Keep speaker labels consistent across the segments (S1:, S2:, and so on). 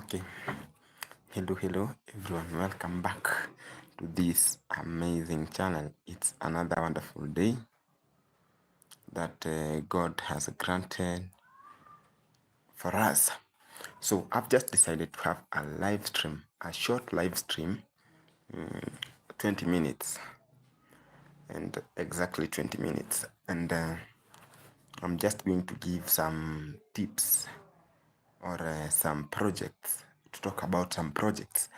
S1: Okay, hello everyone, welcome back to this amazing channel. It's another wonderful day that God has granted for us. So I've just decided to have a live stream, a short live stream, 20 minutes, and exactly 20 minutes. And I'm just going to give some tips or some projects, to talk about some projects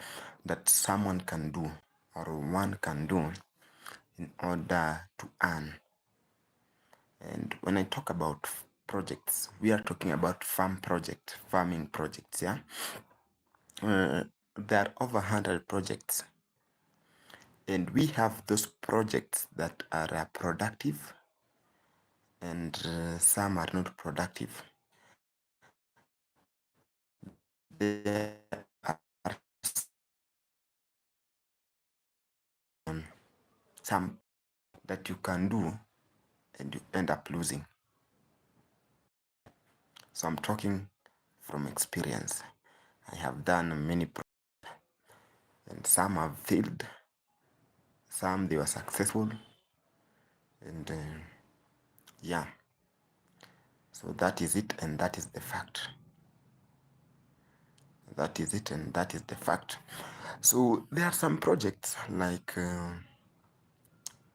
S1: that someone can do or one can do in order to earn. And when I talk about projects, we are talking about farming projects, yeah? There are over 100 projects, and we have those projects that are productive, and some are not productive. There are some that you can do and you end up losing. So I'm talking from experience. I have done many projects, and some have failed, some they were successful, and yeah. So that is it, and that is the fact. That is it, and that is the fact. So there are some projects like,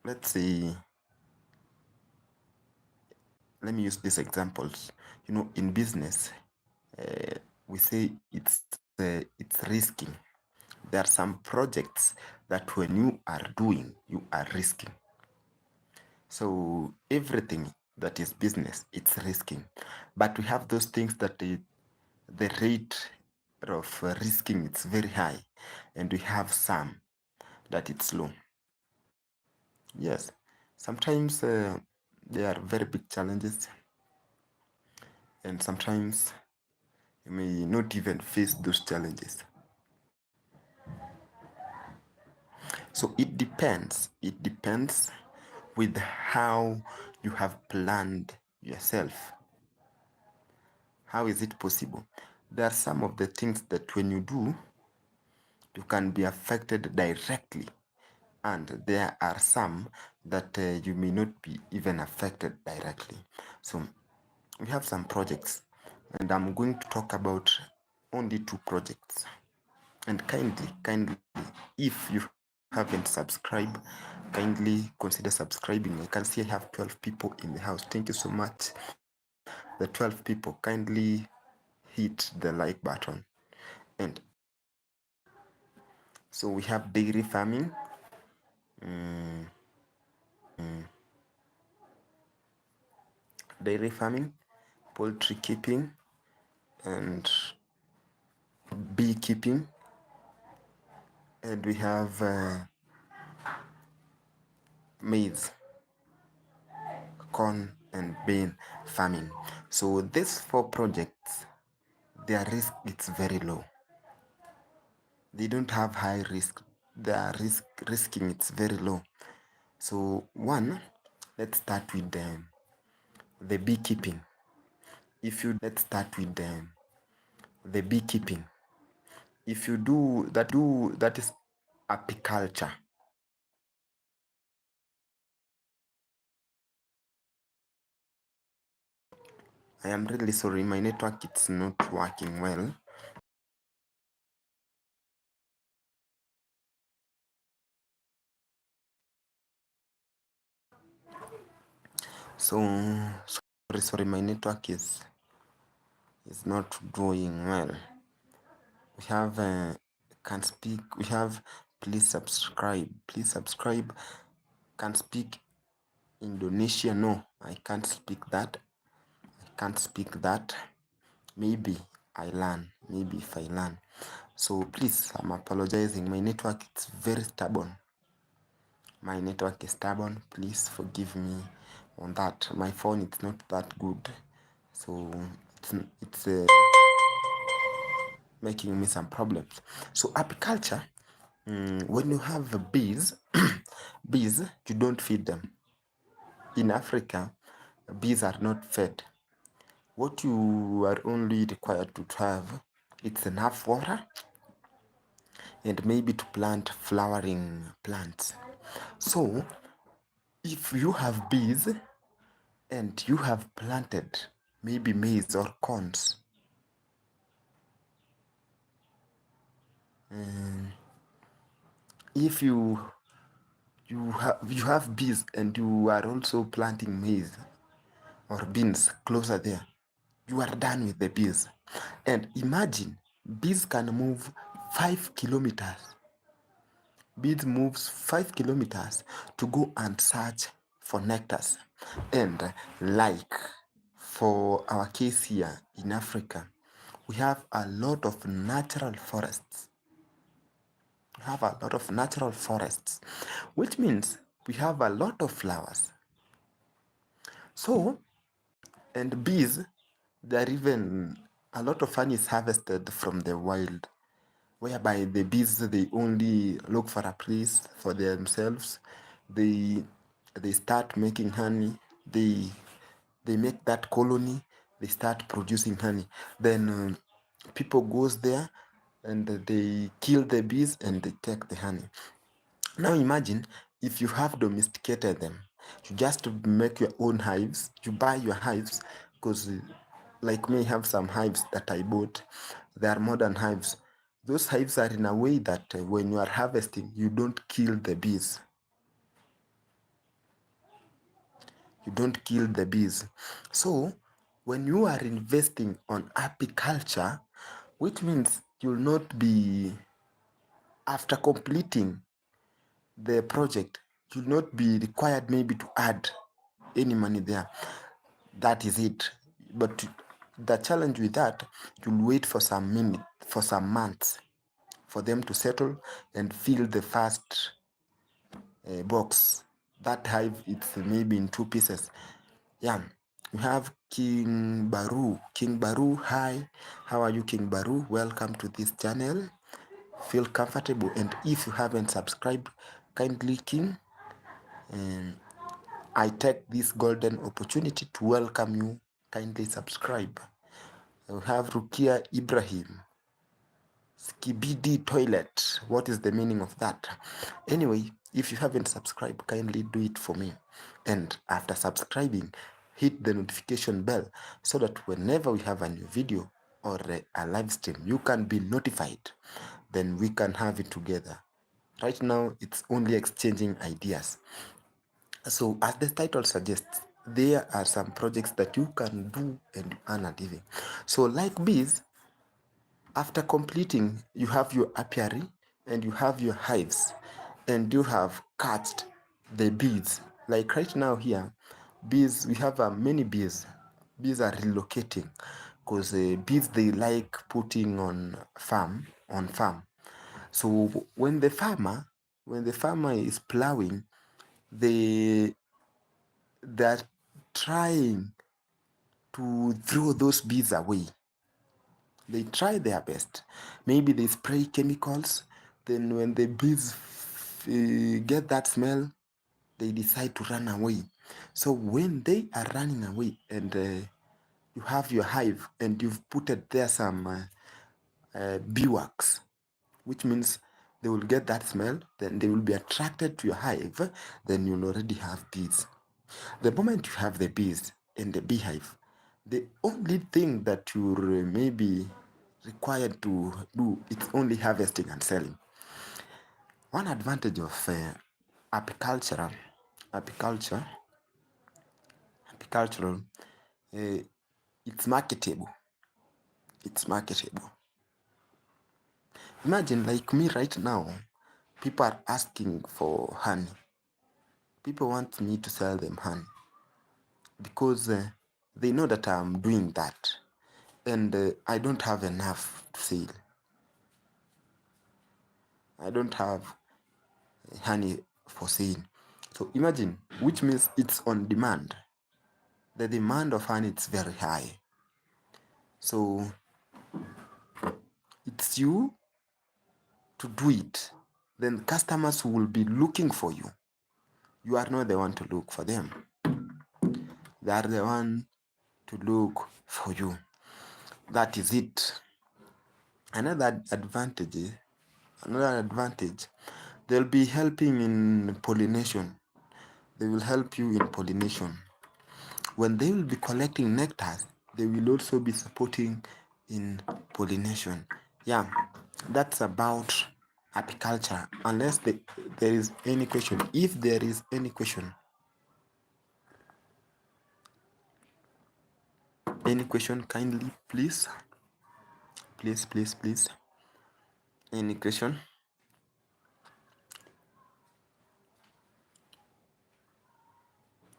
S1: let's say, let me use these examples. You know, in business, we say it's risky. There are some projects that when you are doing, you are risking. So everything that is business, it's risking. But we have those things that the rate of risking it's very high, and we have some that it's low. Yes, sometimes there are very big challenges, and sometimes you may not even face those challenges. So it depends. It depends with how you have planned yourself. How is it possible? There are some of the things that when you do, you can be affected directly, and there are some that you may not be even affected directly. So we have some projects, and I'm going to talk about only 2 projects. And kindly, if you haven't subscribed, kindly consider subscribing. I can see I have 12 people in the house. Thank you so much. The 12 people, kindly hit the like button. And so we have dairy farming, poultry keeping, and beekeeping, and we have maize, corn, and bean farming. So these 4 projects, their risk it's very low. They don't have high risk. Their risking it's very low. So one, let's start with the beekeeping. Let's start with the beekeeping. If you do that is apiculture. I am really sorry, my network it's not working well. So sorry, my network is not doing well. We have can speak. We have please subscribe. Can speak Indonesia. No, I can't speak that. Maybe I learn. Maybe if I learn. So please, I'm apologizing. My network is very stubborn. Please forgive me on that. My phone it's not that good, so it's making me some problems. So apiculture, when you have bees, you don't feed them. In Africa, bees are not fed. What you are only required to have it's enough water, and maybe to plant flowering plants. So if you have bees and you have planted maybe maize or corns, if you have bees and you are also planting maize or beans closer there, you are done with the bees. And imagine, bees can move 5 kilometers. Bees moves 5 kilometers to go and search for nectars. And like for our case here in Africa, we have a lot of natural forests. We have a lot of natural forests, which means we have a lot of flowers. So, and bees, there are even a lot of honey is harvested from the wild, whereby the bees, they only look for a place for themselves. They start making honey. They make that colony. They start producing honey. Then people goes there and they kill the bees and they take the honey. Now imagine if you have domesticated them, you just make your own hives, you buy your hives, because like me, I have some hives that I bought. They are modern hives. Those hives are in a way that when you are harvesting, you don't kill the bees. You don't kill the bees. So when you are investing on apiculture, which means you'll not be, after completing the project, you'll not be required maybe to add any money there. That is it. But the challenge with that, you'll wait for some months for them to settle and fill the first box. That hive, it's maybe in 2 pieces. Yeah, we have King Baru. King Baru, hi. How are you, King Baru? Welcome to this channel. Feel comfortable, and if you haven't subscribed, kindly, King, I take this golden opportunity to welcome you. Kindly subscribe. We have Rukia Ibrahim. Skibidi toilet. What is the meaning of that? Anyway, if you haven't subscribed, kindly do it for me. And after subscribing, hit the notification bell so that whenever we have a new video or a live stream, you can be notified. Then we can have it together. Right now, it's only exchanging ideas. So, as the title suggests, there are some projects that you can do and earn a living. So, like bees, after completing, you have your apiary and you have your hives, and you have catched the bees. Like right now here, bees, we have many bees. Bees are relocating because bees, they like putting on farm. So when the farmer is plowing, they they're trying to throw those bees away. They try their best. Maybe they spray chemicals. Then when the bees get that smell, they decide to run away. So when they are running away and you have your hive and you've put it there some beeswax, which means they will get that smell, then they will be attracted to your hive, then you'll already have bees. The moment you have the bees in the beehive, the only thing that you're maybe required to do, it's only harvesting and selling. One advantage of apiculture, apiculture, apicultural, it's marketable. It's marketable. Imagine like me right now, people are asking for honey. People want me to sell them honey because they know that I'm doing that, and I don't have enough to sell. I don't have honey for sale. So imagine, which means it's on demand. The demand of honey is very high. So it's you to do it. Then customers will be looking for you. You are not the one to look for them. They are the one to look for you. That is it. Another advantage, they'll be helping in pollination. They will help you in pollination. When they will be collecting nectars, they will also be supporting in pollination. Yeah, that's about apiculture. Unless there is any question. If there is any question, kindly, please. Please. Any question?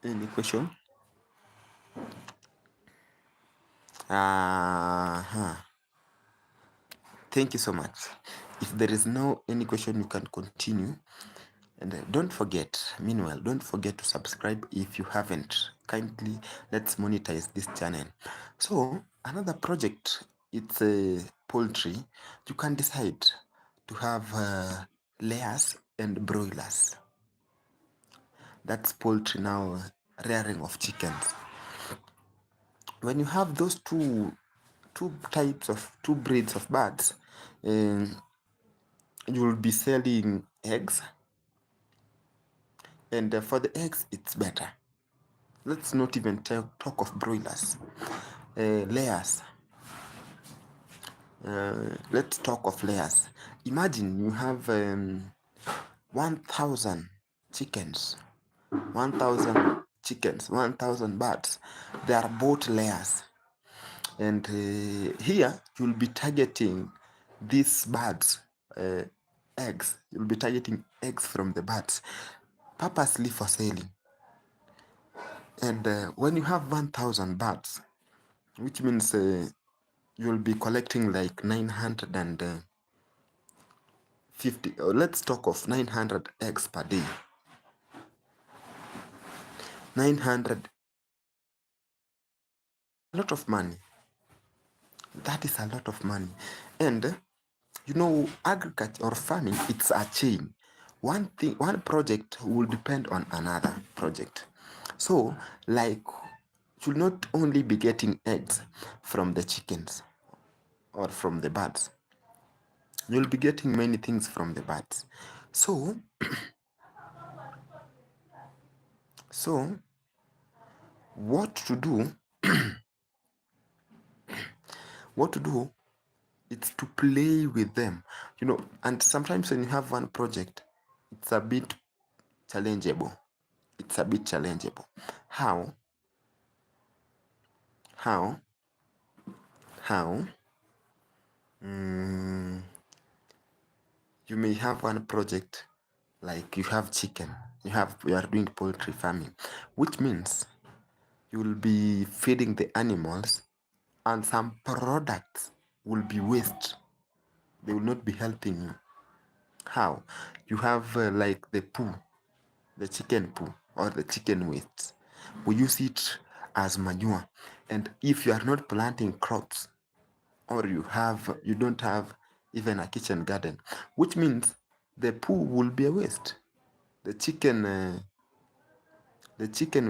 S1: Any question? Thank you so much. If there is no any question, you can continue. And don't forget to subscribe if you haven't. Kindly, let's monetize this channel. So another project, it's a poultry. You can decide to have layers and broilers. That's poultry now, rearing of chickens. When you have those two breeds of birds, you will be selling eggs, and for the eggs it's better. Let's not even talk of broilers. Layers. Let's talk of layers. Imagine you have 1,000 chickens, 1,000 birds. They are both layers. And here you'll be targeting these birds, eggs. You'll be targeting eggs from the birds, purposely for selling. And when you have 1,000 birds, which means you'll be collecting like 950, let's talk of 900 eggs per day. 900, a lot of money. That is a lot of money. And agriculture or farming, it's a chain. One project will depend on another project. So like, you'll not only be getting eggs from the chickens or from the birds, you'll be getting many things from the birds. So what to do it's to play with them, and sometimes when you have one project, it's a bit challengeable. How you may have one project, like you have chicken, you are doing poultry farming, which means you will be feeding the animals, and some products will be waste. They will not be helping you. How? You have like the chicken poo or the chicken waste. We use it as manure. And if you are not planting crops, or you don't have even a kitchen garden, which means the poo will be a waste. The chicken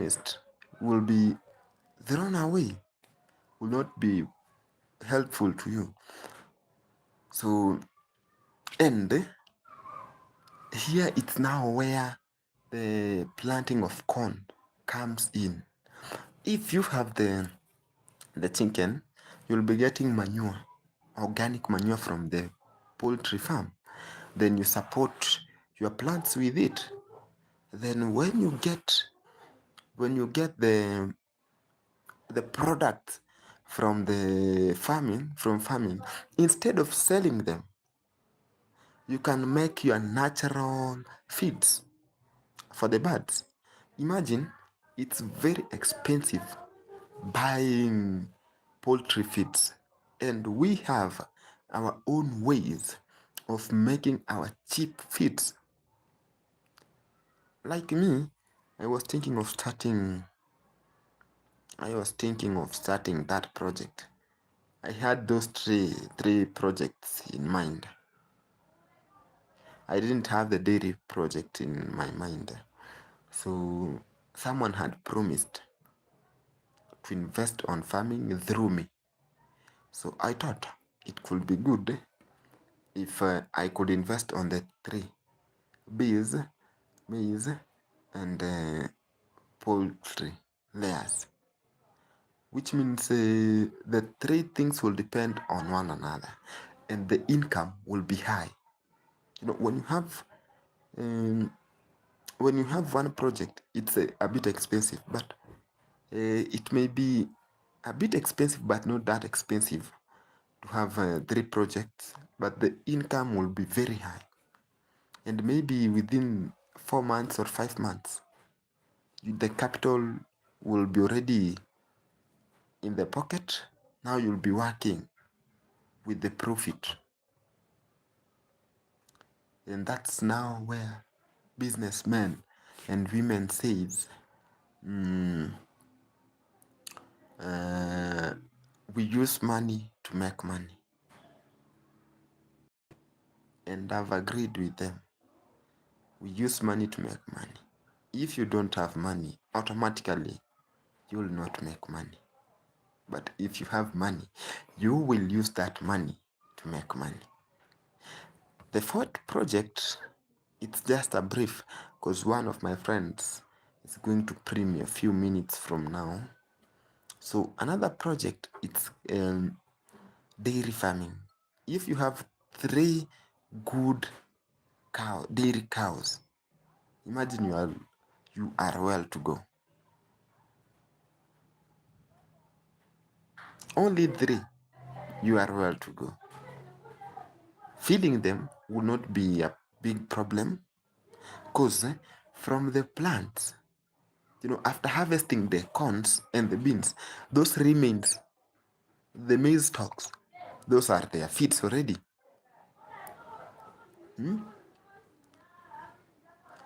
S1: waste will be thrown away, will not be helpful to you. So, and here it's now where the planting of corn comes in. If you have the chicken, you'll be getting manure, organic manure from the poultry farm. Then you support your plants with it. Then when you get the product from farming, instead of selling them, you can make your natural feeds for the birds. Imagine, it's very expensive buying poultry feeds, and we have our own ways of making our cheap feeds. Like me, I was thinking of starting that project. I had those three projects in mind. I didn't have the dairy project in my mind. So someone had promised to invest on farming through me. So I thought it could be good if I could invest on the three: bees, maize, and poultry layers, which means the three things will depend on one another, and the income will be high. You know, um, when you have one project, it's a bit expensive, but it may be a bit expensive, but not that expensive to have three projects, but the income will be very high. And maybe within 4 months or 5 months, the capital will be already in the pocket. Now you'll be working with the profit. And that's now where businessmen and women says, we use money to make money. And I've agreed with them. We use money to make money. If you don't have money, automatically you will not make money. But if you have money, you will use that money to make money. The fourth project, it's just a brief, because one of my friends is going to premiere a few minutes from now. So another project, it's dairy farming. If you have 3 good dairy cows, imagine you are well to go. Only 3, you are well to go. Feeding them will not be a big problem, because from the plants, after harvesting the corns and the beans, those remains, the maize stalks, those are their feeds already.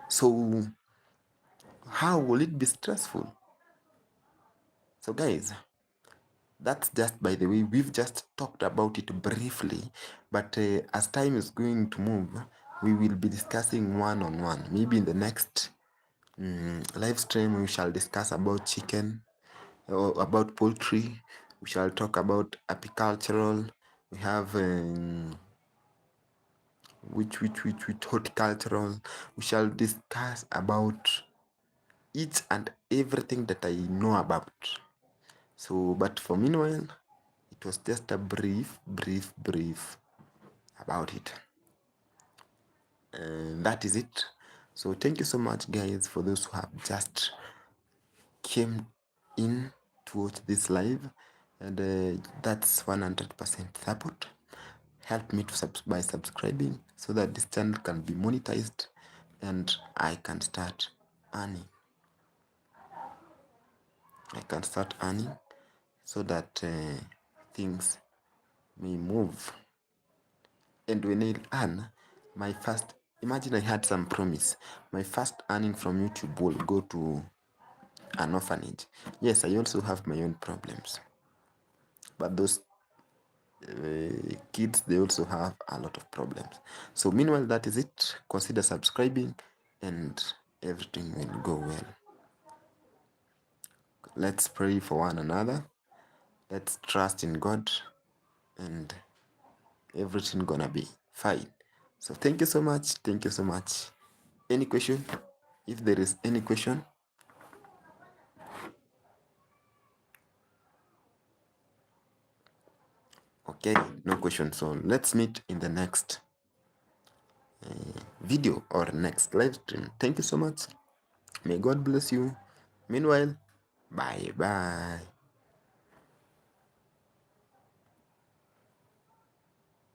S1: So how will it be stressful? So guys, that's just, by the way, we've just talked about it briefly, but as time is going to move, we will be discussing one-on-one. Maybe in the next live stream, we shall discuss about chicken or about poultry. We shall talk about apicultural. We have which horticultural. We shall discuss about each and everything that I know about. So, but for meanwhile, it was just a brief about it. And that is it. So thank you so much, guys, for those who have just came in to watch this live, and that's 100% support. Help me to by subscribing, so that this channel can be monetized and I can start earning. So that things may move. And when I earn my first, imagine I had some promise, my first earning from YouTube will go to an orphanage. Yes, I also have my own problems, but those kids, they also have a lot of problems. So meanwhile, that is it. Consider subscribing and everything will go well. Let's pray for one another. Let's trust in God, and everything gonna be fine. So thank you so much. Any question? If there is any question? Okay, no question. So let's meet in the next video or next live stream. Thank you so much. May God bless you. Meanwhile, bye bye.